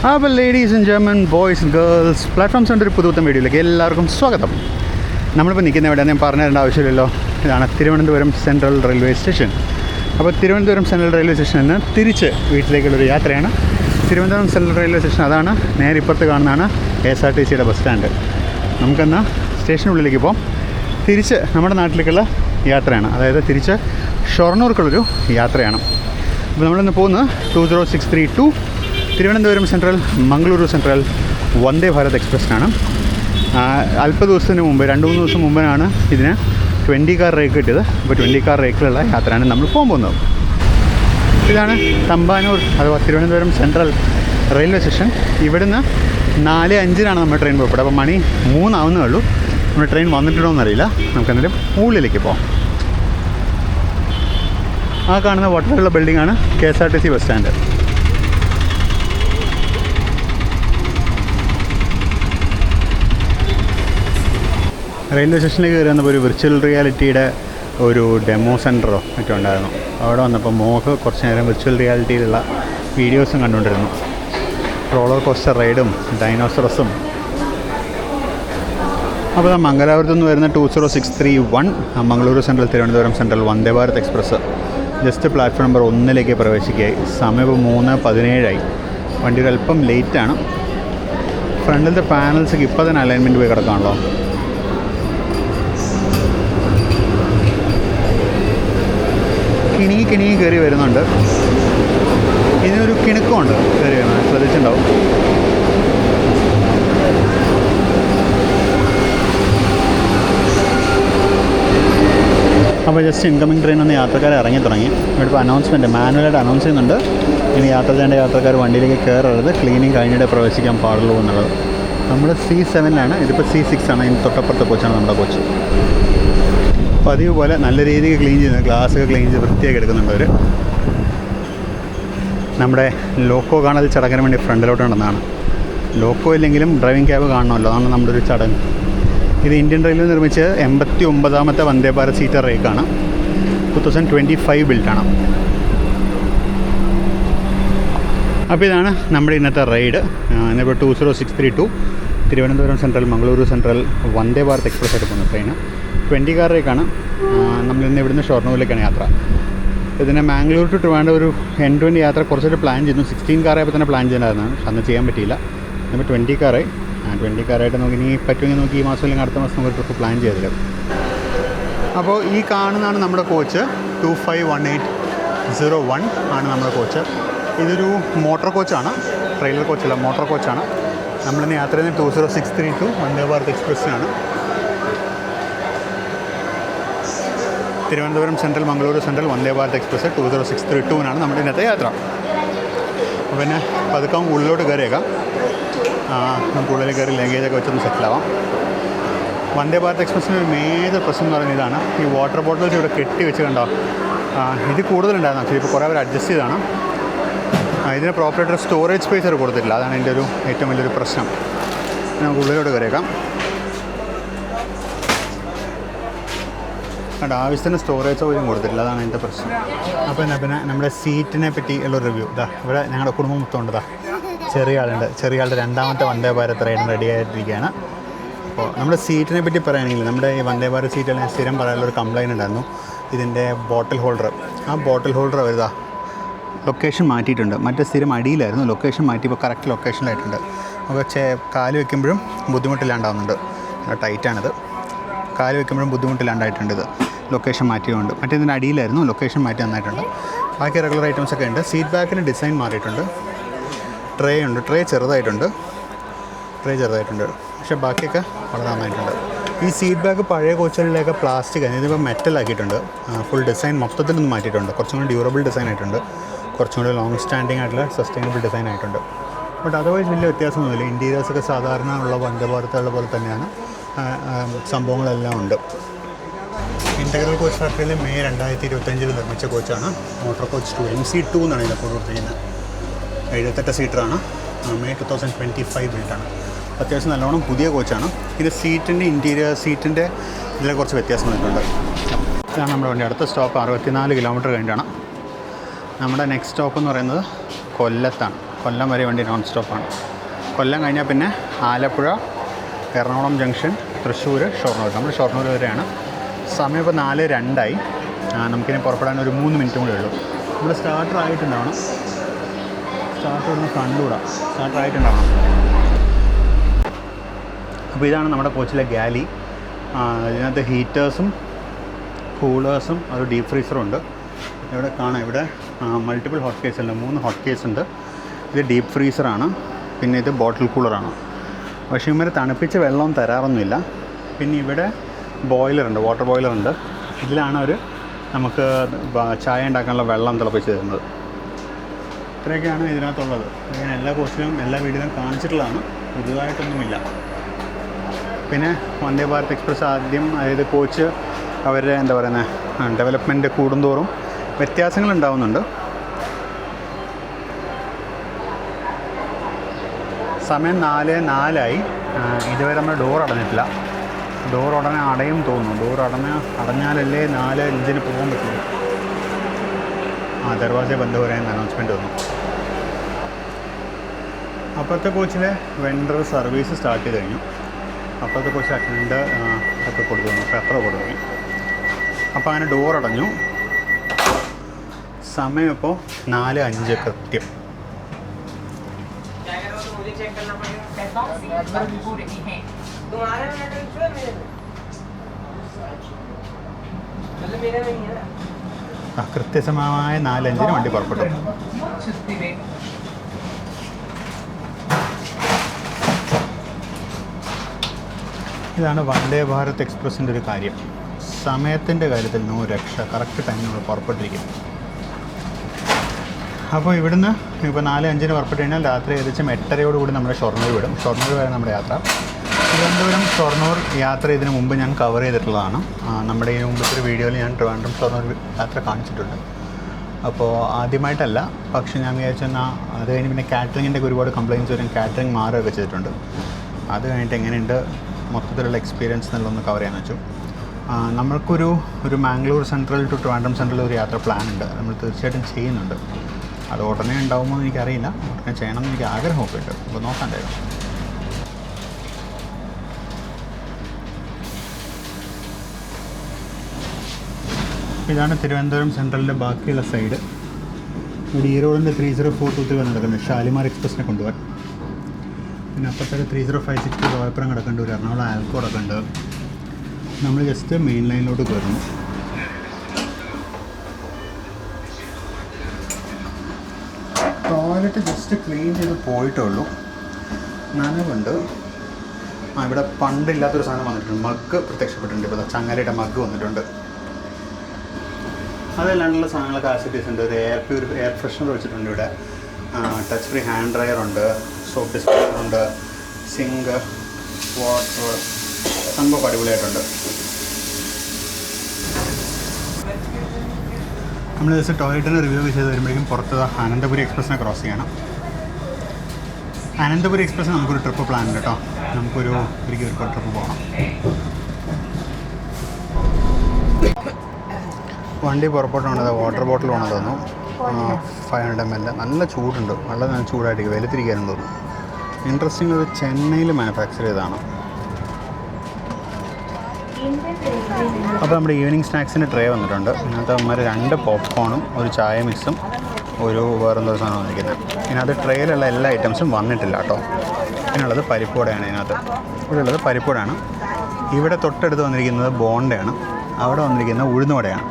അപ്പോൾ ladies and gentlemen, boys girls, platforms ഉണ്ട് ഒരു പുതുപുത്തൻ വീഡിയോയിലേക്ക് എല്ലാവർക്കും സ്വാഗതം. നമ്മളിപ്പോൾ നിൽക്കുന്ന എവിടെ ഞാൻ പറഞ്ഞു തരേണ്ട ആവശ്യമില്ലല്ലോ. ഇതാണ് തിരുവനന്തപുരം സെൻട്രൽ റെയിൽവേ സ്റ്റേഷൻ. അപ്പോൾ തിരുവനന്തപുരം സെൻട്രൽ റെയിൽവേ സ്റ്റേഷനിൽ നിന്ന് തിരിച്ച് വീട്ടിലേക്കുള്ളൊരു യാത്രയാണ്. തിരുവനന്തപുരം സെൻട്രൽ റെയിൽവേ സ്റ്റേഷൻ അതാണ്. നേരെ ഇപ്പുറത്ത് കാണുന്നതാണ് KSRTCയുടെ ബസ് സ്റ്റാൻഡ്. നമുക്കെന്നാൽ സ്റ്റേഷനുള്ളിലേക്ക് പോകാം. തിരിച്ച് നമ്മുടെ നാട്ടിലേക്കുള്ള യാത്രയാണ്, അതായത് തിരിച്ച് ഷൊർണൂർക്കുള്ളൊരു യാത്രയാണ്. അപ്പോൾ നമ്മളിന്ന് പോകുന്നത് 20632 തിരുവനന്തപുരം സെൻട്രൽ മംഗളൂരു സെൻട്രൽ വന്ദേ ഭാരത് എക്സ്പ്രസ്സിനാണ്. അല്പ ദിവസത്തിന് മുമ്പ് 2-3 ദിവസം മുമ്പാണ് ഇതിന് 20 കാർ റേക്ക് കിട്ടിയത്. അപ്പോൾ 20 കാർ റേക്കിലുള്ള യാത്രയാണ് നമ്മൾ പോകാൻ പോകുന്നത്. ഇതാണ് തമ്പാനൂർ അഥവാ തിരുവനന്തപുരം സെൻട്രൽ റെയിൽവേ സ്റ്റേഷൻ. ഇവിടുന്ന് 4:05 നമ്മൾ ട്രെയിൻ പോകപ്പെടും. അപ്പോൾ മണി 3 ആവുന്നേ ഉള്ളൂ. നമ്മുടെ ട്രെയിൻ വന്നിട്ടുണ്ടോ എന്നറിയില്ല. നമുക്കെന്തായാലും ഉള്ളിലേക്ക് പോകാം. ആ കാണുന്ന വട്ടമുള്ള ബിൽഡിങ്ങാണ് KSRTC ബസ് സ്റ്റാൻഡ്. റെയിൽവേ സ്റ്റേഷനിലേക്ക് കയറി വന്നപ്പോൾ ഒരു വിർച്വൽ റിയാലിറ്റിയുടെ ഒരു ഡെമോ സെൻറ്ററോ മറ്റോ ഉണ്ടായിരുന്നു. അവിടെ വന്നപ്പോൾ മോഹ് കുറച്ച് നേരം വിർച്വൽ റിയാലിറ്റിയിലുള്ള വീഡിയോസും കണ്ടുകൊണ്ടിരുന്നു. Roller coaster റൈഡും ഡൈനോസറസും. അപ്പോൾ മംഗലാപുരത്ത് നിന്ന് വരുന്ന 20631 Mangaluru central Thiruvananthapuram central Vande Bharat express just platform number 1 പ്രവേശിക്കുകയായി. സമയം 3:17 വണ്ടി ഒരു അല്പം ലേറ്റാണ്. ഫ്രണ്ടിലത്തെ പാനൽസൊക്കെ ഇപ്പോൾ തന്നെ അലൈൻമെൻറ്റ് പോയി കിടക്കുകയാണല്ലോ. കിണി കയറി വരുന്നുണ്ട്. ഇതിനൊരു കിണുക്കമുണ്ട് കയറി വരുന്നത്, ശ്രദ്ധിച്ചിട്ടുണ്ടാവും. അപ്പോൾ ജസ്റ്റ് ഇൻകമിങ് ട്രെയിൻ ഒന്ന് യാത്രക്കാരെ ഇറങ്ങി തുടങ്ങി. ഇവിടെ ഇപ്പോൾ അനൗൺസ്മെൻറ്റ് മാനുവലായിട്ട് അനൗൺസ് ചെയ്യുന്നുണ്ട്. ഇനി യാത്ര ചെയ്യേണ്ട യാത്രക്കാർ വണ്ടിയിലേക്ക് കയറരുത്, ക്ലീനിങ് കഴിഞ്ഞിട്ട് പ്രവേശിക്കാൻ പാടുള്ളൂ എന്നുള്ളത്. നമ്മൾ C7 ഇതിപ്പോൾ C6 ആണ്. ഇതിന് തൊട്ടപ്പുറത്തെ കോച്ചാണ് നമ്മുടെ കോച്ച്. പതിവ് പോലെ നല്ല രീതിക്ക് ക്ലീൻ ചെയ്യുന്നത്, ഗ്ലാസ്സൊക്കെ ക്ലീൻ ചെയ്ത് വൃത്തിയാക്കി എടുക്കുന്നുണ്ട് അവർ. നമ്മുടെ ലോക്കോ കാണൽ ചടങ്ങിന് വേണ്ടി ഫ്രണ്ടിലോട്ടുണ്ടെന്നാണ്. ലോക്കോ ഇല്ലെങ്കിലും ഡ്രൈവിംഗ് ക്യാബ് കാണണമല്ലോ, അതാണ് നമ്മുടെ ഒരു ചടങ്ങ്. ഇത് ഇന്ത്യൻ റെയിൽവേ നിർമ്മിച്ച് 89ാമത്തെ വന്ദേ ഭാരത് സീറ്റർ റേക്കാണ്. 2025 ബിൽറ്റാണ്. അപ്പോൾ ഇതാണ് നമ്മുടെ ഇന്നത്തെ റൈഡ്. ഇന്നിപ്പോൾ 20632 Thiruvananthapuram central Mangaluru central Vande Bharat express ആയിട്ട് പോകുന്ന ട്രെയിന് 20 കാർ റേക്കാണ്. നമ്മളിന്ന് ഇവിടുന്ന് ഷൊർണൂരിലേക്കാണ് യാത്ര. ഇതിനെ മാംഗ്ലൂർ ടു ട്രിവാൻഡ്രം ഒരു N20 യാത്ര കുറച്ചൊരു പ്ലാൻ ചെയ്യുന്നു. 16 കാറായപ്പോൾ തന്നെ പ്ലാൻ ചെയ്യുന്നതായിരുന്നു, പക്ഷെ അന്ന് ചെയ്യാൻ പറ്റിയില്ല. നമ്മൾ 20 കാറായി. 20 കാറായിട്ട് നമുക്ക് ഇനി പറ്റുമെങ്കിൽ നമുക്ക് ഈ മാസം അല്ലെങ്കിൽ അടുത്ത മാസം നമുക്ക് ട്രിപ്പ് പ്ലാൻ ചെയ്തില്ല. അപ്പോൾ ഈ കാണുന്നതാണ് നമ്മുടെ കോച്ച്. 251801 ആണ് നമ്മുടെ കോച്ച്. ഇതൊരു മോട്ടോർ കോച്ചാണ്, ട്രെയിലർ കോച്ചല്ല, മോട്ടോർ കോച്ചാണ്. നമ്മളിന്ന് യാത്ര ചെയ്യുന്നത് 20632 Vande Bharat എക്സ്പ്രസ്സിനാണ്. Thiruvananthapuram central Mangaluru central Vande Bharat express 20632 നമ്മുടെ ഇന്നത്തെ യാത്ര. പിന്നെ പതുക്കെ ഉള്ളിലോട്ട് കയറിയേക്കാം. നമുക്ക് ഉള്ളിൽ കയറി ലഗേജൊക്കെ വെച്ചൊന്ന് സെറ്റിലാവാം. വന്ദേ ഭാരത് എക്സ്പ്രസ്സിന് ഒരു മേജർ പ്രശ്നം എന്ന് പറയുന്നത് ഇതാണ്. ഈ വാട്ടർ ബോട്ടിൽസ് ഇവിടെ കെട്ടി വെച്ച് കണ്ടോ, ഇത് കൂടുതലുണ്ടായിരുന്നു. ആക്ച്വലി ഇപ്പോൾ കുറേ അവർ അഡ്ജസ്റ്റ് ചെയ്താണ്. ഇതിന് പ്രോപ്പറായിട്ടൊരു സ്റ്റോറേജ് സ്പേസ് അവർ കൊടുത്തിട്ടില്ല. അതാണ് എൻ്റെ ഒരു ഏറ്റവും വലിയൊരു പ്രശ്നം. നമുക്ക് ഉള്ളിലോട്ട് കയറിയേക്കാം. ആവശ്യത്തിന് സ്റ്റോറേജ് സൗകര്യം കൊടുത്തിട്ടില്ല, അതാണ് എൻ്റെ പ്രശ്നം. അപ്പോൾ പിന്നെ നമ്മുടെ സീറ്റിനെ പറ്റി ഉള്ള റിവ്യൂ ഇവിടെ ഞങ്ങളുടെ കുടുംബം മൊത്തം ഉണ്ട്. ചെറിയ ആളുണ്ട്. ചെറിയ ആളുടെ 2ാമത്തെ വന്ദേ ഭാരത് റൈഡ് റെഡി ആയിട്ടിരിക്കുകയാണ്. അപ്പോൾ നമ്മുടെ സീറ്റിനെ പറ്റി പറയുകയാണെങ്കിൽ നമ്മുടെ ഈ വന്ദേ ഭാരത് സീറ്റിൽ സ്ഥിരം പറയാനുള്ളൊരു കംപ്ലയിൻ്റ് ഉണ്ടായിരുന്നു. ഇതിൻ്റെ ബോട്ടിൽ ഹോൾഡർ. ആ ബോട്ടിൽ ഹോൾഡർ വരുതാ ലൊക്കേഷൻ മാറ്റിയിട്ടുണ്ട്. മറ്റേ സ്ഥിരം അടിയിലായിരുന്നു, ലൊക്കേഷൻ മാറ്റി ഇപ്പോൾ കറക്റ്റ് ലൊക്കേഷനിലായിട്ടുണ്ട്. അപ്പോൾ കാല് വയ്ക്കുമ്പോഴും ബുദ്ധിമുട്ടില്ലാണ്ടാവുന്നുണ്ട്. ടൈറ്റാണിത്. കാല് വയ്ക്കുമ്പോഴും ബുദ്ധിമുട്ടില്ലാണ്ടായിട്ടുണ്ട്. ഇത് ലൊക്കേഷൻ മാറ്റിയതുകൊണ്ട്. മറ്റേതിൻ്റെ അടിയിലായിരുന്നു, ലൊക്കേഷൻ മാറ്റി നന്നായിട്ടുണ്ട്. ബാക്കി റെഗുലർ ഐറ്റംസൊക്കെ ഉണ്ട്. സീറ്റ് ബാക്കിന് ഡിസൈൻ മാറിയിട്ടുണ്ട്. ട്രേ ഉണ്ട്. ട്രേ ചെറുതായിട്ടുണ്ട്. പക്ഷേ ബാക്കിയൊക്കെ വളരെ നന്നായിട്ടുണ്ട്. ഈ സീറ്റ് ബാക്ക് പഴയ കോച്ചുകളിലേക്ക് പ്ലാസ്റ്റിക്, ഇതിപ്പോൾ മെറ്റൽ ആക്കിയിട്ടുണ്ട്. ഫുൾ ഡിസൈൻ മൊത്തത്തിലൊന്നും മാറ്റിയിട്ടുണ്ട്. കുറച്ചും കൂടി ഡ്യൂറബിൾ ഡിസൈൻ ആയിട്ടുണ്ട്. കുറച്ചും കൂടി ലോങ് സ്റ്റാൻഡിങ് ആയിട്ടുള്ള സസ്റ്റൈനബിൾ ഡിസൈൻ ആയിട്ടുണ്ട്. ബട്ട് അതർവൈസ് വലിയ വ്യത്യാസമൊന്നുമില്ല. ഇൻറ്റീരിയേഴ്സൊക്കെ സാധാരണ ഉള്ള വന്ദേ ഭാരത്തുള്ള പോലെ തന്നെയാണ്. സംഭവങ്ങളെല്ലാം ഉണ്ട്. ഇൻ്റഗ്രൽ കോച്ച് ഫാക്ടറിയിൽ മെയ് 2025 നിർമ്മിച്ച കോച്ചാണ്. മോട്ടോർ കോച്ച് 2 MC2 എന്നാണ് ഇതിപ്പോൾ കൊടുത്തിരിക്കുന്നത്. 78 സീറ്ററാണ്. മെയ് 2025 ബിൽറ്റാണ്. അത്യാവശ്യം നല്ലോണം പുതിയ കോച്ചാണ്. ഇത് സീറ്റിൻ്റെ ഇൻറ്റീരിയർ സീറ്റിൻ്റെ ഇതിൽ കുറച്ച് വ്യത്യാസം വന്നിട്ടുണ്ട്. ഇതാണ് നമ്മുടെ വണ്ടി. അടുത്ത സ്റ്റോപ്പ് 64 കിലോമീറ്റർ കഴിഞ്ഞിട്ടാണ്. നമ്മുടെ നെക്സ്റ്റ് സ്റ്റോപ്പ് എന്ന് പറയുന്നത് കൊല്ലത്താണ്. കൊല്ലം വരെ വണ്ടി നോൺ സ്റ്റോപ്പാണ്. കൊല്ലം കഴിഞ്ഞാൽ പിന്നെ ആലപ്പുഴ, എറണാകുളം ജംഗ്ഷൻ, തൃശ്ശൂർ, ഷൊർണൂർ. നമ്മൾ ഷൊർണൂർ വരെയാണ്. സമയം ഇപ്പോൾ 4:02 നമുക്കിനി പുറപ്പെടാൻ ഒരു 3 മിനിറ്റും കൂടെ ഉള്ളൂ. നമ്മൾ സ്റ്റാർട്ടർ ആയിട്ടുണ്ടാവണം. സ്റ്റാർട്ടർ ഒന്ന് കണ്ടുകൂടാ, സ്റ്റാർട്ടർ ആയിട്ടുണ്ടാവണം. അപ്പോൾ ഇതാണ് നമ്മുടെ കോച്ചിലെ ഗാലി. ഇതിനകത്ത് ഹീറ്റേഴ്സും കൂളേഴ്സും ഒരു ഡീപ്പ് ഫ്രീസറും ഉണ്ട്. ഇവിടെ കാണാം, ഇവിടെ മൾട്ടിപ്പിൾ ഹോട്ട് കേസ് ഉണ്ട്, 3 ഹോട്ട് കേസ് ഉണ്ട്. ഇത് ഡീപ്പ് ഫ്രീസറാണ്. പിന്നെ ഇത് ബോട്ടിൽ കൂളറാണ്. പക്ഷേ ഇവർ തണുപ്പിച്ച് വെള്ളം തരാറൊന്നുമില്ല. പിന്നെ ഇവിടെ ബോയിലറുണ്ട്, വാട്ടർ ബോയിലറുണ്ട്. ഇതിലാണ് അവർ നമുക്ക് ചായ ഉണ്ടാക്കാനുള്ള വെള്ളം തിളപ്പിച്ച് തരുന്നത്. ഇത്രയൊക്കെയാണ് ഇതിനകത്തുള്ളത്. ഞാൻ എല്ലാ കോച്ചിലും എല്ലാ വീഡിയോയിലും കാണിച്ചിട്ടുള്ളതാണ്, പുതുതായിട്ടൊന്നുമില്ല. പിന്നെ വന്ദേ ഭാരത് എക്സ്പ്രസ് ആദ്യം, അതായത് കോച്ച് അവരുടെ എന്താ പറയുന്നത് ഡെവലപ്മെൻറ്റ് കൂടുന്തോറും വ്യത്യാസങ്ങൾ ഉണ്ടാവുന്നുണ്ട്. സമയം 4:04 ഇതുവരെ നമ്മൾ ഡോർ അടഞ്ഞിട്ടില്ല. ഡോർ ഉടനെ അടയും തോന്നുന്നു. ഡോർ അടഞ്ഞാലല്ലേ 4:05 പോകാൻ പറ്റുള്ളൂ. ദർവാസ ബന്ധ പറയാൻ അനൗൺസ്മെൻറ്റ് വന്നു. അപ്പുറത്തെ കോച്ചിലെ വെണ്ടർ സർവീസ് സ്റ്റാർട്ട് ചെയ്ത് കഴിഞ്ഞു. അപ്പുറത്തെ കോച്ച് അറ്റൻഡ് ഒക്കെ കൊടുത്തു തന്നു, പെട്രോൾ കൊടുത്തു തുടങ്ങി. അപ്പോൾ അങ്ങനെ ഡോർ അടഞ്ഞു. സമയം ഇപ്പോൾ 4:05 കൃത്യം. കൃത്യസമയമായ 4:05 വണ്ടി പുറപ്പെട്ടു. ഇതാണ് വന്ദേ ഭാരത് എക്സ്പ്രസിൻ്റെ ഒരു കാര്യം. സമയത്തിൻ്റെ കാര്യത്തിൽ നോ രക്ഷ. കറക്റ്റ് ടൈമിൽ നമ്മൾ പുറപ്പെട്ടിരിക്കും. അപ്പോൾ ഇവിടുന്ന് ഇപ്പോൾ 4:05 പുറപ്പെട്ട് കഴിഞ്ഞാൽ രാത്രി ഏകദേശം 8:30 കൂടി നമ്മുടെ ഷൊർണൂർ വിടും. ഷൊർണൂർ വരെ നമ്മുടെ യാത്ര. തിരുവനന്തപുരം ഷൊർണൂർ യാത്ര ഇതിന് മുമ്പ് ഞാൻ കവർ ചെയ്തിട്ടുള്ളതാണ്. നമ്മുടെ ഈ മുമ്പത്തെ ഒരു വീഡിയോയിൽ ഞാൻ ട്രിവാൻഡ്രം ഷൊർണൂർ യാത്ര കാണിച്ചിട്ടുണ്ട്. അപ്പോൾ ആദ്യമായിട്ടല്ല, പക്ഷേ ഞാൻ വിചാരിച്ചെന്നാൽ അത് കഴിഞ്ഞ് പിന്നെ കാറ്ററിങ്ങിൻ്റെ ഒരുപാട് കംപ്ലയിൻറ്റ്സ് വരും. കാറ്ററിങ് മാറുകയൊക്കെ ചെയ്തിട്ടുണ്ട്. അത് കഴിഞ്ഞിട്ട് എങ്ങനെയുണ്ട് മൊത്തത്തിലുള്ള എക്സ്പീരിയൻസ് എന്നുള്ളതൊന്ന് കവർ ചെയ്യാൻ വെച്ചു. നമ്മൾക്കൊരു Mangalore central to Trivandrum central ഒരു യാത്ര പ്ലാൻ ഉണ്ട്. നമ്മൾ തീർച്ചയായിട്ടും ചെയ്യുന്നുണ്ട്. അത് ഉടനെ ഉണ്ടാകുമോ എന്ന് എനിക്കറിയില്ല. ഉടനെ ചെയ്യണമെന്ന് എനിക്ക് ആഗ്രഹമൊക്കെ ഉണ്ട്. അപ്പോൾ നോക്കാൻ തരും. ഇതാണ് തിരുവനന്തപുരം സെൻട്രലിൻ്റെ ബാക്കിയുള്ള സൈഡ്. ഇവിടെ ഈ റോഡിൻ്റെ 30423 വന്ന് നടക്കുന്നത് ഷാലിമാർ എക്സ്പ്രസിനെ കൊണ്ടുപോകാൻ. പിന്നെ അപ്പുറത്തൊരു 30560 ലോയപ്പുറം കിടക്കുന്നുണ്ട്, ഒരു എറണാകുളം ആൽക്കോ കിടക്കുന്നുണ്ട്. നമ്മൾ ജസ്റ്റ് മെയിൻ ലൈനിലോട്ട് കയറുന്നു. ടോയ്ലറ്റ് ജസ്റ്റ് ക്ലീൻ ചെയ്ത് പോയിട്ടേ ഉള്ളൂ. നനവുണ്ട്. ഇവിടെ പണ്ടില്ലാത്തൊരു സാധനം വന്നിട്ടുണ്ട്, മഗ് പ്രത്യക്ഷപ്പെട്ടിട്ടുണ്ട്. ഇപ്പോൾ ചങ്ങലയുടെ മഗ് വന്നിട്ടുണ്ട്. അതല്ലാണ്ടുള്ള സാധനങ്ങളൊക്കെ ആക്സസറീസ് ഉണ്ട്. ഒരു എയർ ഫ്രഷ്നർ വെച്ചിട്ടുണ്ട് ഇവിടെ. ടച്ച് ഫ്രീ ഹാൻഡ് ഡ്രയർ ഉണ്ട്, സോപ്പ് ഡിസ്പെൻസർ ഉണ്ട്, സിങ്ക്, വാട്ടർ, സംഭവം അടിപൊളിയായിട്ടുണ്ട്. നമ്മൾ ജസ്റ്റ് ടോയ്ലറ്റിന് റിവ്യൂ ചെയ്ത് വരുമ്പോഴേക്കും പുറത്ത് അനന്തപുരി എക്സ്പ്രസ്സിനെ ക്രോസ് ചെയ്യണം. അനന്തപുരി എക്സ്പ്രസ്സിന് നമുക്കൊരു ട്രിപ്പ് പ്ലാൻ ഉണ്ട് കേട്ടോ. നമുക്കൊരു ട്രിപ്പ് പോകണം. വണ്ടി പുറപ്പെട്ടുള്ളത് വാട്ടർ ബോട്ടിൽ വേണം തോന്നുന്നു. 500 ml. നല്ല ചൂടുണ്ട്, വളരെ നല്ല ചൂടായിട്ട് വെളുത്തിരിക്കാനും തോന്നുന്നു. ഇൻട്രസ്റ്റിംഗ്, ഒരു ചെന്നൈയിൽ മാനുഫാക്ചർ ചെയ്തതാണ്. അപ്പോൾ നമ്മുടെ ഈവനിങ് സ്നാക്സിൻ്റെ ട്രേ വന്നിട്ടുണ്ട്. ഇതിനകത്ത് അമ്മമാർ 2 പോപ്കോണും ഒരു ചായ മിക്സും ഒരു വേറെന്തോ സാധനം വന്നിരിക്കുന്നത്. ഇതിനകത്ത് ട്രേയിലുള്ള എല്ലാ ഐറ്റംസും വന്നിട്ടില്ല കേട്ടോ. ഇതിനുള്ളത് പരിപ്പുവടയാണ്. ഇവിടെ ഉള്ളത് പരിപ്പുവടയാണ്. ഇവിടെ തൊട്ടടുത്ത് വന്നിരിക്കുന്നത് ബോണ്ടയാണ്. അവിടെ വന്നിരിക്കുന്നത് ഉഴുന്നുവടയാണ്.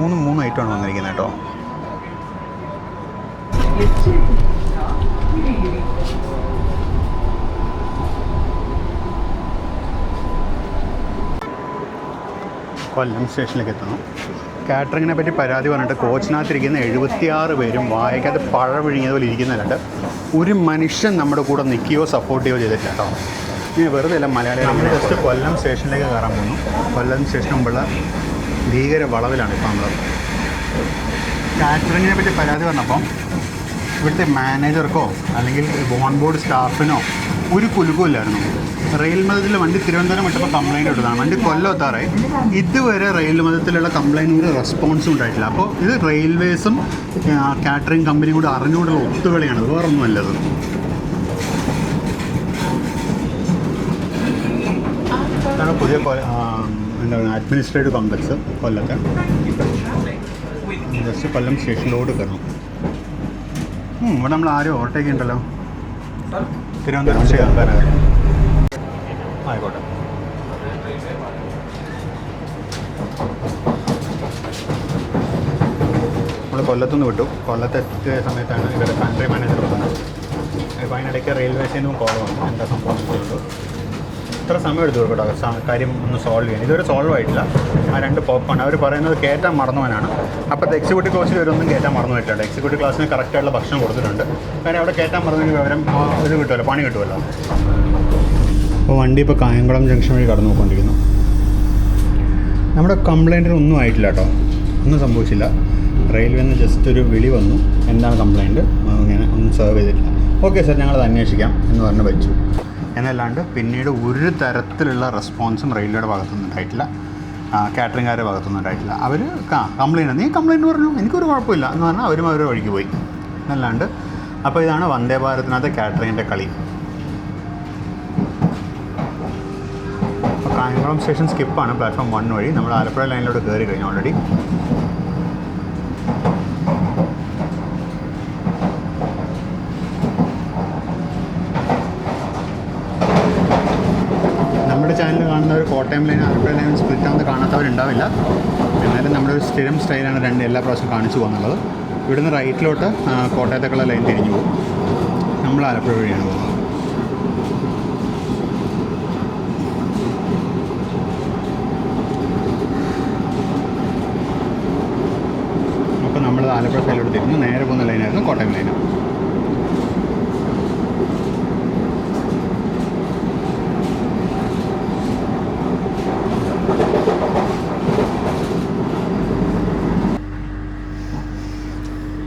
മൂന്ന് ഐറ്റമാണ് വന്നിരിക്കുന്നത് കേട്ടോ. കൊല്ലം സ്റ്റേഷനിലേക്ക് എത്തുന്നു. കാറ്ററിങ്ങിനെ പറ്റി പരാതി പറഞ്ഞിട്ട് കോച്ചിനകത്തിരിക്കുന്ന 76 പേരും വായിക്കാതെ പഴ വിഴുങ്ങിയതുപോലെ ഇരിക്കുന്നുണ്ട്. ഒരു മനുഷ്യൻ നമ്മുടെ കൂടെ നിൽക്കുകയോ സപ്പോർട്ട് ചെയ്യുകയോ ചെയ്തിട്ടില്ല കേട്ടോ. ഇനി വെറുതെ അല്ല മലയാളികൾ. ജസ്റ്റ് കൊല്ലം സ്റ്റേഷനിലേക്ക് കയറാൻ പോകുന്നു. കൊല്ലം സ്റ്റേഷന് മുമ്പുള്ള ഭീകര വളവിലാണ് ഇപ്പോൾ നമ്മൾ. കാറ്ററിങ്ങിനെ പറ്റി പരാതി പറഞ്ഞപ്പം ഇവിടുത്തെ മാനേജർക്കോ അല്ലെങ്കിൽ ഓൺ ബോർഡ് സ്റ്റാഫിനോ ഒരു കുലുക്കമില്ലായിരുന്നു. റെയിൽ മതത്തിൽ വണ്ടി തിരുവനന്തപുരം വിട്ടപ്പോൾ കംപ്ലൈൻറ്റ് എടുത്തതാണ്. വണ്ടി കൊല്ലം എത്താറായി. ഇതുവരെ റെയിൽ മതത്തിലുള്ള കംപ്ലൈൻറ്റ് ഒരു റെസ്പോൺസും ഉണ്ടായിട്ടില്ല. അപ്പോൾ ഇത് റെയിൽവേസും കാറ്ററിംഗ് കമ്പനിയും കൂടി അറിഞ്ഞുകൊണ്ടുള്ള ഒത്തുകളിയാണ്, വേറൊന്നും അല്ലത്. ഇതാണ് പുതിയ എന്താണ് അഡ്മിനിസ്ട്രേറ്റീവ് കോംപ്ലക്സ് കൊല്ലത്തെ. ജസ്റ്റ് കൊല്ലം സ്റ്റേഷനിലോട്ട് കയറണം. ഇവിടെ നമ്മൾ ആരും ഓവർടേക്ക് ഉണ്ടല്ലോ. തിരുവനന്തപുരം സ്റ്റേഷൻ ആയിക്കോട്ടെ. നമ്മൾ കൊല്ലത്തുനിന്ന് വിട്ടു. കൊല്ലത്തെത്തിയ സമയത്താണ് ഇവരുടെ കൺട്രി മാനേജർ വന്നത്. അപ്പോൾ അതിനിടയ്ക്ക് റെയിൽവേസിൽ നിന്നും കോൾ വന്നു, എന്താ സംഭവം ചെയ്തു. ഇത്ര സമയം എടുത്തു കേട്ടോ കാര്യം ഒന്ന് സോൾവ് ചെയ്യാൻ. ഇതുവരെ സോൾവ് ആയിട്ടില്ല. ആ 2 പോപ്പാണ് അവർ പറയുന്നത് കയറ്റാൻ മറന്നവനാണ്. അപ്പോഴത്തെ എക്സിക്യൂട്ടീവ് ക്ലാസ്സിൽ ഇവരൊന്നും കയറ്റാൻ മറന്നു പോയിട്ടുണ്ട്. എക്സിക്യൂട്ടീവ് ക്ലാസ്സിന് കറക്റ്റായിട്ടുള്ള ഭക്ഷണം കൊടുത്തിട്ടുണ്ട്. കാര്യം അവിടെ കയറ്റാൻ മറന്നതിന് വിവരം ഇത് കിട്ടുമല്ലോ, പണി കിട്ടുമല്ലോ. അപ്പോൾ വണ്ടി ഇപ്പോൾ കായംകുളം ജംഗ്ഷൻ വഴി കടന്നു പോയിക്കൊണ്ടിരിക്കുന്നു. നമ്മുടെ കംപ്ലൈൻറ്റിന് ഒന്നും ആയിട്ടില്ല കേട്ടോ, ഒന്നും സംഭവിച്ചില്ല. റെയിൽവേയിൽ നിന്ന് ജസ്റ്റ് ഒരു വിളി വന്നു, എന്താണ് കംപ്ലൈൻറ്റ്, അങ്ങനെ ഒന്നും സെർവ് ചെയ്തിട്ടില്ല. ഓക്കെ സാർ, ഞങ്ങളത് അന്വേഷിക്കാം എന്ന് പറഞ്ഞ് വെച്ചു. എന്നല്ലാണ്ട് പിന്നീട് ഒരു തരത്തിലുള്ള റെസ്പോൺസും റെയിൽവേയുടെ ഭാഗത്തുനിന്ന് ഉണ്ടായിട്ടില്ല, കാറ്ററിംഗുകാരുടെ ഭാഗത്തുനിന്ന് ഉണ്ടായിട്ടില്ല. അവർ കംപ്ലൈൻറ്റ്, നീ കംപ്ലൈൻറ്റ് പറഞ്ഞു, എനിക്കൊരു കുഴപ്പമില്ല എന്ന് പറഞ്ഞാൽ അവരും അവരുടെ വഴിക്ക് പോയി എന്നല്ലാണ്ട്. അപ്പോൾ ഇതാണ് വന്ദേ ഭാരതിനകത്ത് കാറ്ററിങ്ങിൻ്റെ കളി. അപ്പോൾ കായംകുളം സ്റ്റേഷൻ സ്കിപ്പാണ്, പ്ലാറ്റ്ഫോം 1 വഴി നമ്മൾ ആലപ്പുഴ ലൈനിലോട്ട് കയറി കഴിഞ്ഞു ഓൾറെഡി. നമ്മുടെ ചാനൽ കാണുന്നവർ Kottayam line Alappuzha line split ആവുന്നത് കാണാത്തവരുണ്ടാവില്ല. എന്നാലും നമ്മുടെ ഒരു സ്ഥിരം സ്റ്റൈലാണ് എല്ലാ പ്രാവശ്യം കാണിച്ചു പോകുന്നുള്ളത്. ഇവിടുന്ന് റൈറ്റിലോട്ട് കോട്ടയത്തേക്കുള്ള ലൈൻ തിരിഞ്ഞു പോകും. നമ്മൾ ആലപ്പുഴ വഴിയാണ് പോകുന്നത്. അപ്പോൾ നമ്മൾ ആലപ്പുഴ സൈഡിലോട്ട് തിരിഞ്ഞു നേരെ പോകുന്ന ലൈനായിരുന്നു കോട്ടയം ലൈന്.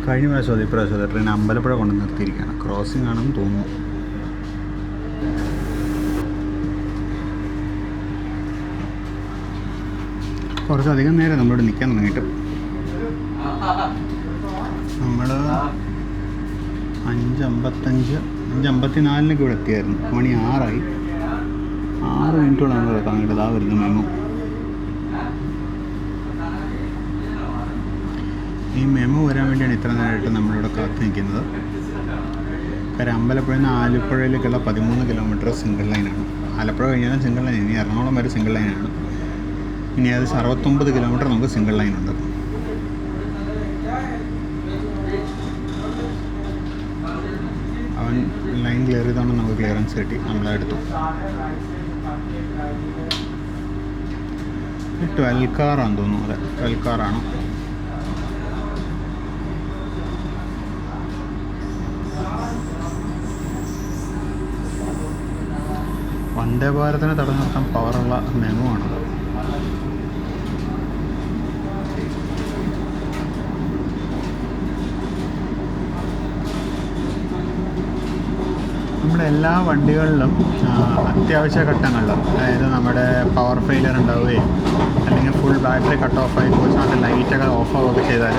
കഴിഞ്ഞ പ്രാവശ്യം ഇപ്രാവശ്യം ട്രെയിൻ അമ്പലപ്പുഴ കൊണ്ട് നിർത്തിയിരിക്കുകയാണ്. ക്രോസിംഗ് ആണെന്ന് തോന്നുന്നു. കുറച്ചധികം നേരം നമ്മളിവിടെ നിൽക്കാൻ തുടങ്ങിയിട്ട്. നമ്മൾ 5:54 ഇവിടെ എത്തിയായിരുന്നു. മണി 6 മിനിറ്റോളം നമ്മൾ കിടക്കാൻ ഇതാ വരുന്നു മെമു. ഈ മെമു വരാൻ വേണ്ടിയാണ് ഇത്ര നേരമായിട്ട് നമ്മളിവിടെ കാത്തു നിൽക്കുന്നത്. കാര്യം അമ്പലപ്പുഴയിൽ നിന്ന് ആലപ്പുഴയിലേക്കുള്ള 13 കിലോമീറ്റർ സിംഗിൾ ലൈനാണ്. ആലപ്പുഴ കഴിഞ്ഞാൽ സിംഗിൾ ലൈൻ, ഇനി എറണാകുളം വരെ സിംഗിൾ ലൈനാണ്. ഇനി അത് 69 കിലോമീറ്റർ നമുക്ക് സിംഗിൾ ലൈനുണ്ട്. അവൻ ലൈൻ ക്ലിയർ ചെയ്തോണ്ട് നമുക്ക് ക്ലിയറൻസ് കിട്ടി, നമ്മളെടുത്തു. 12 കാറാണെന്ന് തോന്നുന്നു. അതെ, 12 കാറാണ്. വന്ദേ ഭാരതിനെ തടഞ്ഞു നിർത്താൻ പവറുള്ള മെമു ആണത്. നമ്മുടെ എല്ലാ വണ്ടികളിലും അത്യാവശ്യ ഘട്ടങ്ങളിൽ, അതായത് നമ്മുടെ പവർ ഫെയിലിയർ ഉണ്ടാവുകയും അല്ലെങ്കിൽ ഫുൾ ബാറ്ററി കട്ട് ഓഫായി കോച്ചിനകത്ത് ലൈറ്റൊക്കെ ഓഫാവുകയൊക്കെ ചെയ്താൽ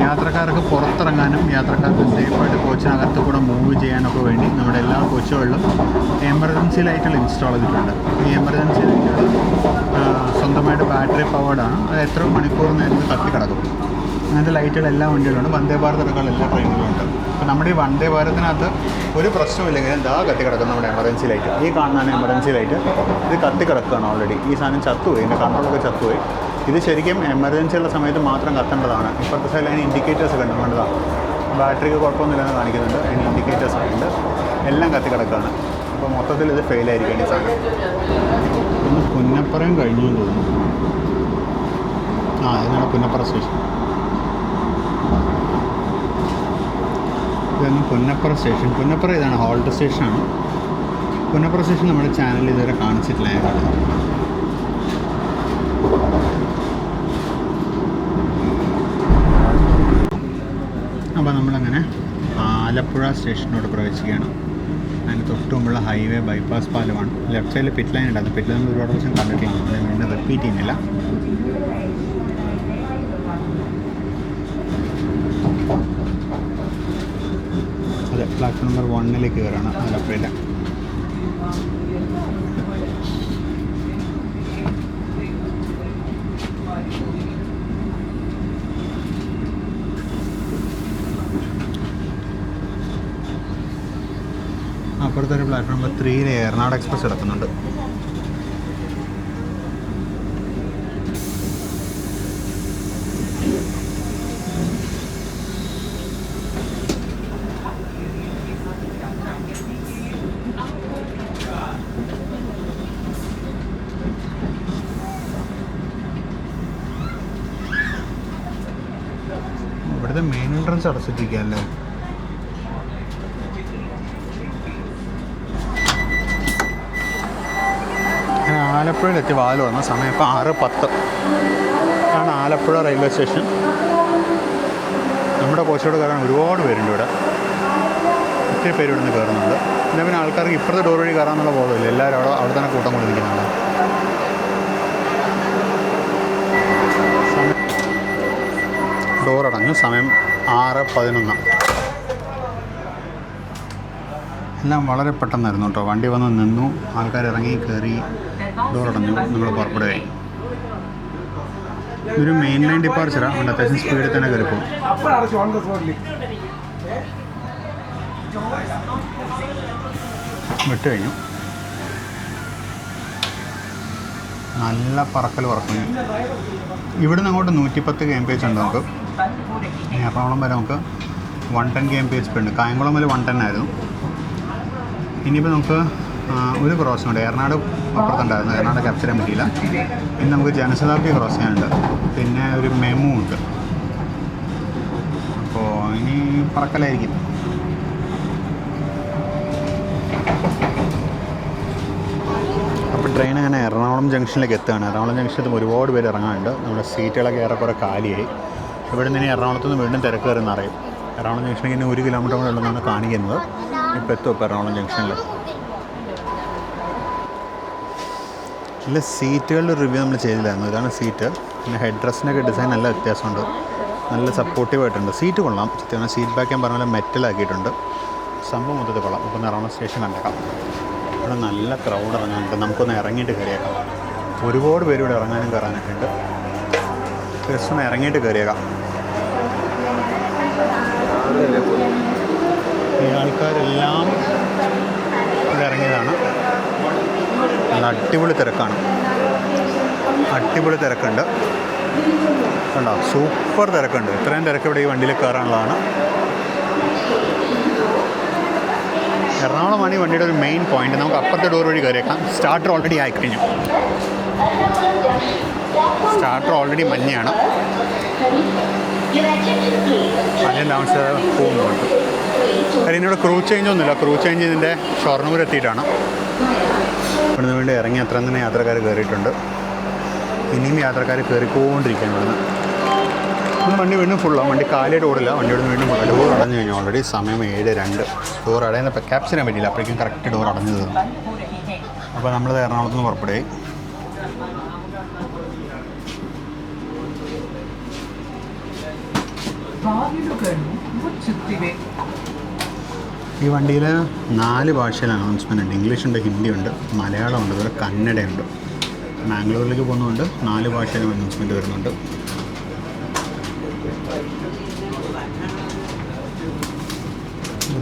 യാത്രക്കാർക്ക് പുറത്തിറങ്ങാനും യാത്രക്കാർക്ക് സേഫായിട്ട് കോച്ചിനകത്ത് കൂടെ മൂവ് ചെയ്യാനൊക്കെ വേണ്ടി നമ്മുടെ എല്ലാ കോച്ചുകളിലും എമർജൻസി ലൈറ്റുകൾ ഇൻസ്റ്റാൾ ചെയ്തിട്ടുണ്ട്. ഈ എമർജൻസി ലൈറ്റുകൾ സ്വന്തമായിട്ട് ബാറ്ററി പവേർഡാണ്. അത് എത്ര മണിക്കൂർ നേരം കത്തി കിടക്കും. അങ്ങനത്തെ ലൈറ്റുകൾ എല്ലാ വണ്ടികളിലുണ്ട്. വന്ദേ ഭാരത് അടക്കമുള്ള എല്ലാ ട്രെയിനുകളുണ്ട്. അപ്പോൾ നമ്മുടെ ഈ വന്ദേ ഭാരതിനകത്ത് ഒരു പ്രശ്നമില്ലെങ്കിൽ എന്താ കത്തി കിടക്കും നമ്മുടെ എമർജൻസി ലൈറ്റ്. ഈ കാണുന്നതാണ് എമർജൻസി ലൈറ്റ്. ഇത് കത്തി കിടക്കുകയാണ് ഓൾറെഡി. ഈ സാധനം ചത്തുപോയി, ഇതിൻ്റെ കൺട്രോളൊക്കെ ചത്തുപോയി. ഇത് ശരിക്കും എമർജൻസി ഉള്ള സമയത്ത് മാത്രം കത്തേണ്ടതാണ്. ഇപ്പോഴത്തെ സൈഡിൽ അതിന് ഇൻഡിക്കേറ്റേഴ്സ് ഒക്കെ ഉണ്ട്, വേണ്ടതാണ്. ബാറ്ററിക്ക് കുഴപ്പമൊന്നുമില്ലെന്ന് കാണിക്കുന്നുണ്ട്. അതിന് ഇൻഡിക്കേറ്റേഴ്സ് ഒക്കെ ഉണ്ട്. എല്ലാം കത്തി കിടക്കുകയാണ്. അപ്പോൾ മൊത്തത്തിൽ ഇത് ഫെയിലായിരിക്കും ഈ സാധനം. ഒന്ന് പുന്നപ്പറയും കഴിഞ്ഞു എന്ന് തോന്നുന്നു. ഇതിനാണ് പുന്നപ്പറ സ്റ്റേഷൻ. ഇതാണ് പുന്നപ്പറ സ്റ്റേഷൻ. പുന്നപ്പറ ഇതാണ് ഹോൾട്ട് സ്റ്റേഷനാണ്. പുന്നപ്പറ സ്റ്റേഷൻ നമ്മുടെ ചാനലിൽ ഇതുവരെ കാണിച്ചിട്ടില്ല ഞങ്ങൾ. അപ്പോൾ നമ്മളങ്ങനെ ആലപ്പുഴ സ്റ്റേഷനോട് പ്രവേശിക്കുകയാണ്. അതിന് തൊട്ട് മുമ്പുള്ള ഹൈവേ ബൈപ്പാസ് പാലമാണ്. ലെഫ്റ്റ് സൈഡിൽ പിറ്റ് ലൈൻ ഉണ്ട്. അത് പിറ്റ് ലൈൻ ഒരുപാട് ദിവസം കണ്ടിട്ടില്ല, ഞാൻ വീണ്ടും റിപ്പീറ്റ് ചെയ്യുന്നില്ല. അതെ, പ്ലാറ്റ്ഫോം നമ്പർ 1 കയറാണ് ആലപ്പുഴയിൽ. അപ്പുറത്തൊരു പ്ലാറ്റ്ഫോം നമ്പർ 3 എറണാട് എക്സ്പ്രസ് കിടക്കുന്നുണ്ട്. ഇവിടുത്തെ മെയിൻ എൻട്രൻസ് അടച്ചിട്ടിരിക്കുകയല്ലേ. ആലപ്പുഴയിലെത്തി വാതിൽ വന്ന സമയം ഇപ്പോൾ 6:10 ആണ്. Alappuzha railway station. നമ്മുടെ കോച്ചിലോട് കയറാൻ ഒരുപാട് പേരുണ്ട് ഇവിടെ. ഒത്തിരി പേര് ഇവിടെ നിന്ന് കയറുന്നുണ്ട്. എന്നാൽ പിന്നെ ആൾക്കാർക്ക് ഇപ്പുറത്തെ ഡോർ വഴി കയറാമെന്നുള്ള ബോധമില്ല. എല്ലാവരും അവിടെ തന്നെ കൂട്ടം കൊണ്ട് നിൽക്കുന്നുണ്ട്. ഡോറടഞ്ഞു. സമയം 6:11. എല്ലാം വളരെ പെട്ടെന്നായിരുന്നു കേട്ടോ. വണ്ടി വന്ന് നിന്നു, ആൾക്കാർ ഇറങ്ങി കയറി, ഡോറടഞ്ഞു, നമ്മൾ പുറപ്പെടുകയായി. ഇതൊരു മെയിൻ ലൈൻ ഡിപ്പാർച്ചറാണ്. അതുകൊണ്ട് അത്യാവശ്യം സ്പീഡിൽ തന്നെ കയറിപ്പോകും. വിട്ട് കഴിഞ്ഞു. നല്ല പറക്കൽ പറക്കുന്നു. ഇവിടുന്ന് അങ്ങോട്ട് 110 kmph ഉണ്ട് നമുക്ക്. എറണാകുളം വരെ നമുക്ക് 110 kmph ഉണ്ട്. കായംകുളം വരെ 110 ആയിരുന്നു. ഇനിയിപ്പോൾ നമുക്ക് ഒരു ക്രോസിംഗ് ഉണ്ട്. എറണാട് അപ്പുറത്തുണ്ടായിരുന്നു, എറണാട് ക്യാപ്ചർ ചെയ്യാൻ പറ്റിയില്ല. ഇനി നമുക്ക് ജനശതാബ്ദി ക്രോസ് ചെയ്യാനുണ്ട്. പിന്നെ ഒരു മെമു ഉണ്ട്. അപ്പോൾ ഇനി പറക്കലായിരിക്കും. അപ്പോൾ ട്രെയിൻ അങ്ങനെ എറണാകുളം ജംഗ്ഷനിലേക്ക് എത്തുകയാണ്. എറണാകുളം ജംഗ്ഷനിൽ ഒരുപാട് പേര് ഇറങ്ങാനുണ്ട്. നമ്മുടെ സീറ്റുകളൊക്കെ ഏറെക്കുറെ കാലിയായി. ഇവിടെ നിന്ന് ഇനി എറണാകുളത്ത് നിന്ന് വീണ്ടും തിരക്ക് കയറുന്ന അറിയും. എറണാകുളം ജംഗ്ഷനിൽ ഇനി 1 കിലോമീറ്റർ കൂടെ ഉള്ളതെന്നാണ് കാണിക്കുന്നത്. ഇപ്പോൾ എത്തും. ഇപ്പോൾ എറണാകുളം ജംഗ്ഷനിൽ ഇല്ല. സീറ്റുകളുടെ റിവ്യൂ നമ്മൾ ചെയ്തില്ലായിരുന്നു. ഇതാണ് സീറ്റ്. പിന്നെ ഹെഡ് റെസ്റ്റിനൊക്കെ ഡിസൈൻ നല്ല വ്യത്യാസമുണ്ട്. നല്ല സപ്പോർട്ടീവായിട്ടുണ്ട്. സീറ്റ് കൊള്ളാം. സത്യം സീറ്റ് ബാക്ക് ഞാൻ പറഞ്ഞ പോലെ മെറ്റലാക്കിയിട്ടുണ്ട്. സംഭവം മൊത്തത്തിൽ കൊള്ളാം. ഇപ്പോൾ എറണാകുളം സ്റ്റേഷൻ കണ്ടേക്കാം. ഇവിടെ നല്ല ക്രൗഡ് ഇറങ്ങാനുണ്ട്. നമുക്കൊന്ന് ഇറങ്ങിയിട്ട് കയറിയേക്കാം. ഒരുപാട് പേര് ഇവിടെ ഇറങ്ങാനും കയറാനൊക്കെ ഉണ്ട്. ജസ്റ്റ് ഒന്ന് ഇറങ്ങിയിട്ട് കയറിയേക്കാം. ഈ ആൾക്കാരെല്ലാം ഇവിടെ ഇറങ്ങിയതാണ്. നല്ല അടിപൊളി തിരക്കാണ്. അടിപൊളി തിരക്കുണ്ട്. കണ്ടോ, സൂപ്പർ തിരക്കുണ്ട്. ഇത്രയും തിരക്ക് ഇവിടെ ഈ വണ്ടിയിൽ കയറാനുള്ളതാണ്. എറണാകുളമാണ് ഈ വണ്ടിയുടെ ഒരു മെയിൻ പോയിന്റ്. നമുക്ക് അപ്പുറത്തെ ഡോർ വഴി കയറിയേക്കാം. സ്റ്റാർട്ടർ ഓൾറെഡി ആയിക്കഴിഞ്ഞു. സ്റ്റാർട്ടർ ഓൾറെഡി മഞ്ഞയാണ്. അതിന് താമസിച്ചാൽ പോകുന്നുണ്ട്. കാര്യം ഇതിനോട് ക്രൂ ചേഞ്ച് ഒന്നുമില്ല. ക്രൂ ചേഞ്ച് ഇതിൻ്റെ ഷൊർണൂർ എത്തിയിട്ടാണ്. ഇവിടുന്ന് വേണ്ടി ഇറങ്ങി അത്ര തന്നെ യാത്രക്കാർ കയറിയിട്ടുണ്ട്. ഇനിയും യാത്രക്കാർ കയറിക്കൊണ്ടിരിക്കുകയാണ് ഇവിടുന്ന്. വണ്ടി വീണ്ടും ഫുള്ളാണ്. വണ്ടി കാലിയായിട്ട് ഓടില്ല. വണ്ടി ഇവിടുന്ന് വീണ്ടും ഫുള്ളാണ്. ഡോർ അടഞ്ഞു കഴിഞ്ഞു. ഓൾറെഡി സമയം 7:02. ഡോർ അടയുന്ന ക്യാപ്ചർ ചെയ്യാൻ പറ്റില്ല. അപ്പോഴേക്കും കറക്റ്റ് ഡോർ അടഞ്ഞു തീർന്നു. അപ്പോൾ നമ്മൾ എറണാകുളത്ത് നിന്ന് പുറപ്പെടുകയായി. ഈ വണ്ടിയിൽ 4 ഭാഷയിൽ അനൗൺസ്മെൻ്റ് ഉണ്ട്. ഇംഗ്ലീഷുണ്ട്, ഹിന്ദിയുണ്ട്, മലയാളമുണ്ട്, അതുപോലെ കന്നഡയുണ്ട്. മാംഗ്ലൂരിലേക്ക് പോകുന്നതുകൊണ്ട് 4 ഭാഷയിലും അനൗൺസ്മെൻറ്റ് വരുന്നുണ്ട്.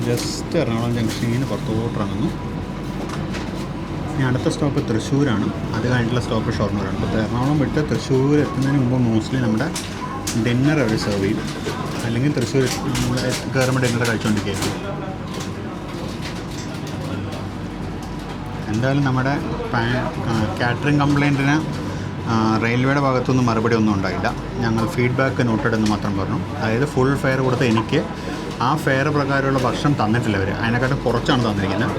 ജസ്റ്റ് എറണാകുളം ജംഗ്ഷനിൽ നിന്ന് പുറത്തോട്ട് ഇറങ്ങുന്നു. ഇനി അടുത്ത സ്റ്റോപ്പ് തൃശ്ശൂരാണ്. അത് കഴിഞ്ഞിട്ടുള്ള സ്റ്റോപ്പ് ഷൊർണൂരാണ്. അപ്പോൾ എറണാകുളം വിട്ട് തൃശ്ശൂർ എത്തുന്നതിന് മുമ്പ് മോസ്റ്റ്ലി നമ്മുടെ ഡിന്നർ അവർ സെർവ് ചെയ്യും. അല്ലെങ്കിൽ തൃശ്ശൂർ കയറുമ്പോൾ ഡിന്നർ കഴിച്ചുകൊണ്ടിരിക്കുകയായിരിക്കും. എന്തായാലും നമ്മുടെ കാറ്ററിംഗ് കംപ്ലയിൻറ്റിന് റെയിൽവേയുടെ ഭാഗത്തുനിന്ന് മറുപടി ഒന്നും ഉണ്ടായില്ല. ഞങ്ങൾ ഫീഡ്ബാക്ക് നോട്ടഡ് എന്ന് മാത്രം പറഞ്ഞു. അതായത് ഫുൾ ഫെയർ കൊടുത്ത് എനിക്ക് ആ ഫെയർ പ്രകാരമുള്ള ഭക്ഷണം തന്നിട്ടില്ല അവർ. അതിനെക്കാട്ടും കുറച്ചാണ് തന്നിരിക്കുന്നത്.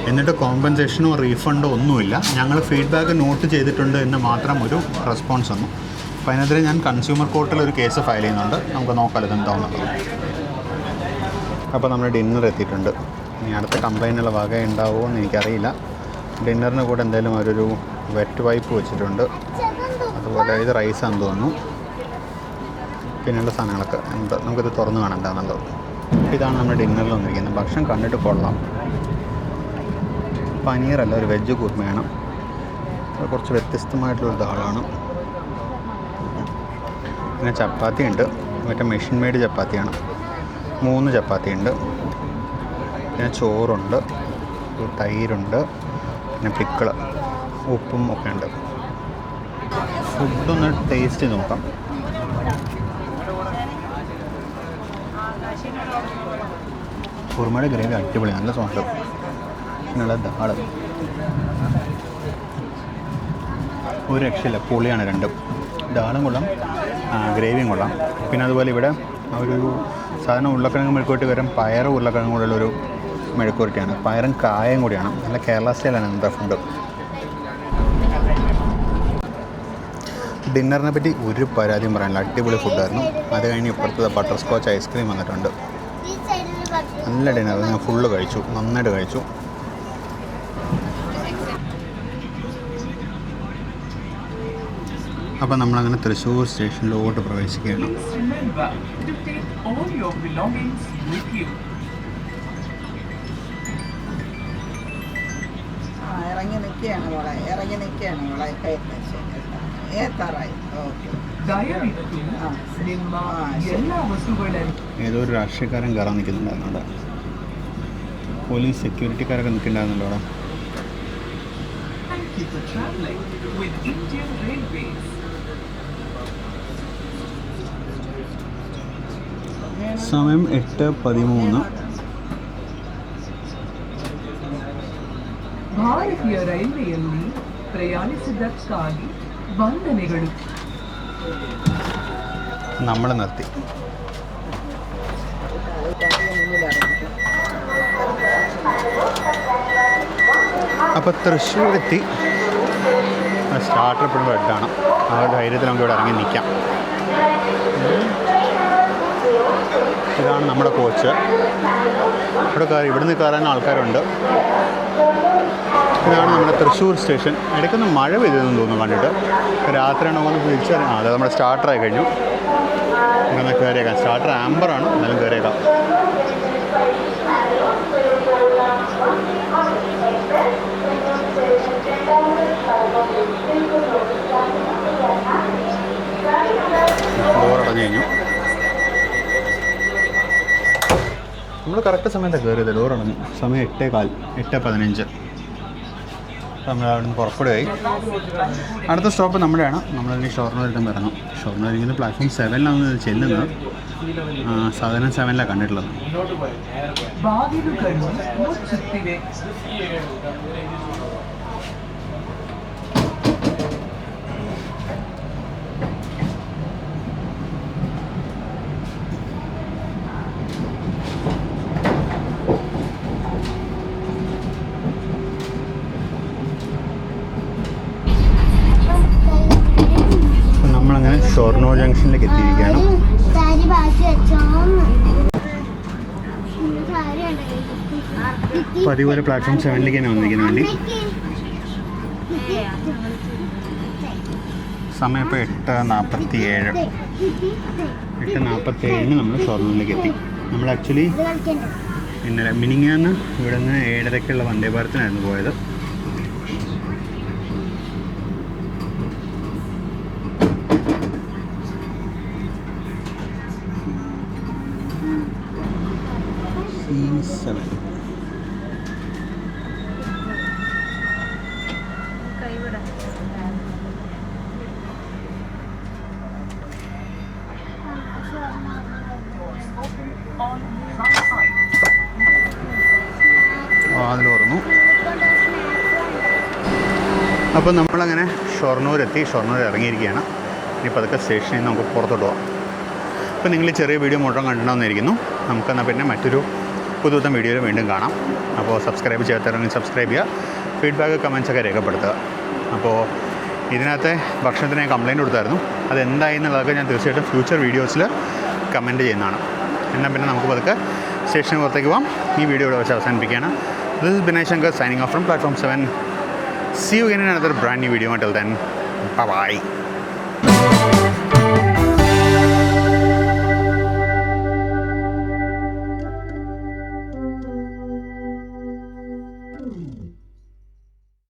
എന്നിട്ട് കോമ്പൻസേഷനോ റീഫണ്ടോ ഒന്നുമില്ല. ഞങ്ങൾ ഫീഡ്ബാക്ക് നോട്ട് ചെയ്തിട്ടുണ്ട് എന്ന് മാത്രം ഒരു റെസ്പോൺസ് വന്നു. അപ്പോൾ അതിനെതിരെ ഞാൻ കൺസ്യൂമർ കോർട്ടിൽ ഒരു കേസ് ഫയൽ ചെയ്യുന്നുണ്ട്. നമുക്ക് നോക്കാമല്ലോ എന്താണെന്നുള്ളത്. അപ്പോൾ നമ്മൾ ഡിന്നർ എത്തിയിട്ടുണ്ട്. ഇനി അടുത്ത കംപ്ലൈൻറ്റുള്ള വക ഉണ്ടാവുമോ എന്ന് എനിക്കറിയില്ല. ഡിന്നറിന് കൂടെ എന്തായാലും അവരൊരു വെറ്റ് വൈപ്പ് വെച്ചിട്ടുണ്ട്. അതുപോലെ ഇത് റൈസാന്ന് തോന്നുന്നു. പിന്നെയുള്ള സാധനങ്ങളൊക്കെ എന്താ നമുക്കിത് തുറന്ന് കാണാം എന്താണെന്നുള്ളത്. ഇതാണ് നമ്മുടെ ഡിന്നറിൽ വന്നിരിക്കുന്നത്. ഭക്ഷണം കണ്ടിട്ട് കൊള്ളാം. പനീറല്ല, ഒരു വെജ് കുർമയാണ്. അത് കുറച്ച് വ്യത്യസ്തമായിട്ടുള്ള ദാളാണ്. പിന്നെ ചപ്പാത്തി ഉണ്ട്. മറ്റേ മെഷീൻ മെയ്ഡ് ചപ്പാത്തിയാണ്. 3 ചപ്പാത്തി ഉണ്ട്. പിന്നെ ചോറുണ്ട്, തൈരുണ്ട്, പിന്നെ പിക്കിള്, ഉപ്പും ഒക്കെ ഉണ്ട്. ഫുഡൊന്ന് ടേസ്റ്റ് നോക്കാം. കുറുമയുടെ ഗ്രേവി അടിപൊളി, നല്ല സോഫ്റ്റ്. പിന്നെയുള്ള ദാള് ഒരു രക്ഷയില്ല, പൊളിയാണ് രണ്ടും. ദാളും കൊള്ളാം, ഗ്രേവിയും കൊള്ളാം. പിന്നെ അതുപോലെ ഇവിടെ ഒരു സാധാരണ ഉരുളക്കിഴങ്ങ് മെഴുക്കുവരട്ടി വരും. പയർ ഉരുളക്കിഴങ്ങ് കൂടെയുള്ളൊരു മെഴുക്കുവരട്ടിയാണ്. പയറും കായും കൂടിയാണ്. നല്ല കേരള സ്റ്റൈലാണ് ഇന്നത്തെ ഫുഡ്. ഡിന്നറിനെ പറ്റി ഒരു പരാതിയും പറയാനില്ല, അടിപൊളി ഫുഡായിരുന്നു. അത് കഴിഞ്ഞ് ഇപ്പുറത്ത് ബട്ടർ സ്കോച്ച് ഐസ്ക്രീം വന്നിട്ടുണ്ട്. നല്ല ഡിന്നർ, ഞാൻ ഫുള്ള് കഴിച്ചു, നന്നായിട്ട് കഴിച്ചു. അപ്പോൾ നമ്മളങ്ങനെ തൃശ്ശൂർ സ്റ്റേഷനിലോട്ട് പ്രവേശിക്കുകയാണ്. ഏതോ ഒരു രാഷ്ട്രീയക്കാരൻ കയറാൻ നിൽക്കുന്നുണ്ടായിരുന്നു അവിടെ. പോലീസ് സെക്യൂരിറ്റിക്കാരൊക്കെ നിൽക്കുന്നുണ്ടായിരുന്നല്ലോ അവിടെ. സമയം 8:13. ಭಾರತೀಯ ರೈಲ್ವೆಯಲ್ಲಿ ಪ್ರಯಾಣಿಸಿದ್ದಕ್ಕಾಗಿ ವಂದನೆಗಳು. നമ്മൾ നിർത്തി. അപ്പോൾ തൃശ്ശൂരെത്തി. സ്റ്റാർട്ടർ ഇപ്പോഴും റെഡാണ്. ആ ധൈര്യത്തിൽ നമുക്ക് ഇവിടെ ഇറങ്ങി നിൽക്കാം. ഇതാണ് നമ്മുടെ കോച്ച്. ഇവിടുന്ന് കയറാൻ ആൾക്കാരുണ്ട്. ഇതാണ് നമ്മുടെ തൃശ്ശൂർ സ്റ്റേഷൻ. ഇടയ്ക്കൊന്ന് മഴ പെയ്തതെന്ന് തോന്നുന്നു കണ്ടിട്ട്. രാത്രിയാണോ ഒന്ന് തിരിച്ചറിയാം. അതെ, നമ്മുടെ സ്റ്റാർട്ടറായി കഴിഞ്ഞു. ഇങ്ങനെ കയറിയേക്കാം. സ്റ്റാർട്ടർ ആംബറാണ്, എന്നാലും കയറിയേക്കാം. ഡോറടഞ്ഞു കഴിഞ്ഞു. നമ്മൾ കറക്റ്റ് സമയത്താണ് കയറിയത്. ഡോറടഞ്ഞു. സമയം 8:15, 8:15. നമ്മൾ അവിടെ നിന്ന് പുറപ്പെടുകയായി. അടുത്ത സ്റ്റോപ്പ് നമ്മുടെയാണ്. നമ്മളിനി ഷൊർണൂരിൽ ഇറങ്ങും. ഷൊർണൂരിൽ നിന്ന് പ്ലാറ്റ്ഫോം 7-ലാണ് ചെല്ലുന്നത്. സാധാരണ 7-ലാണ് കണ്ടിട്ടുള്ളത്. നമ്മളങ്ങനെ ഷൊർണൂർ ജംഗ്ഷനിലേക്ക് എത്തിയിരിക്കുകയാണ്. പതിപോലെ പ്ലാറ്റ്ഫോം 7-ലേക്ക് തന്നെ വന്നിരിക്കുന്ന വേണ്ടി. സമയം ഇപ്പോൾ 8:47. 8:47 നമ്മൾ ഷൊർണൂരിലേക്ക് എത്തി. നമ്മൾ ആക്ച്വലി ഇന്നലെ മിനിങ്ങാന്ന് ഇവിടെ നിന്ന് 7:30-ക്കുള്ള വന്ദേ ഭാരതിനായിരുന്നു പോയത്. C7. അതിൽ ഓർന്നു. അപ്പോൾ നമ്മളങ്ങനെ ഷൊർണൂരെത്തി. ഷൊർണൂർ ഇറങ്ങിയിരിക്കുകയാണ്. ഇനിയിപ്പോൾ അതൊക്കെ സ്റ്റേഷനിൽ നിന്ന് നമുക്ക് പുറത്തോട്ട് പോകാം. അപ്പോൾ നിങ്ങൾ ചെറിയ വീഡിയോ മുഴുവൻ കണ്ടിട്ടുണ്ടാവുന്നതായിരിക്കുന്നു. നമുക്കെന്നാൽ പിന്നെ മറ്റൊരു പുതുത്തം വീഡിയോയിൽ വീണ്ടും കാണാം. അപ്പോൾ സബ്സ്ക്രൈബ് ചെയ്യാത്തവരെങ്കിൽ സബ്സ്ക്രൈബ് ചെയ്യുക. ഫീഡ്ബാക്ക് കമൻസൊക്കെ രേഖപ്പെടുത്തുക. അപ്പോൾ ഇതിനകത്തെ ഭക്ഷണത്തിന് ഞാൻ കംപ്ലയിൻറ്റ് കൊടുത്തായിരുന്നു. അതെന്തായി എന്നുള്ളതൊക്കെ ഞാൻ തീർച്ചയായിട്ടും ഫ്യൂച്ചർ വീഡിയോസിൽ കമൻറ്റ് ചെയ്യുന്നതാണ്. എന്നാൽ പിന്നെ നമുക്ക് പതുക്കെ സ്റ്റേഷന് പുറത്തേക്ക് പോകാം. ഈ വീഡിയോ ഇവിടെ വെച്ച് അവസാനിപ്പിക്കുകയാണ്. This is Binay Shankar signing off from platform 7. See you again in another brand new video. Until then, bye bye.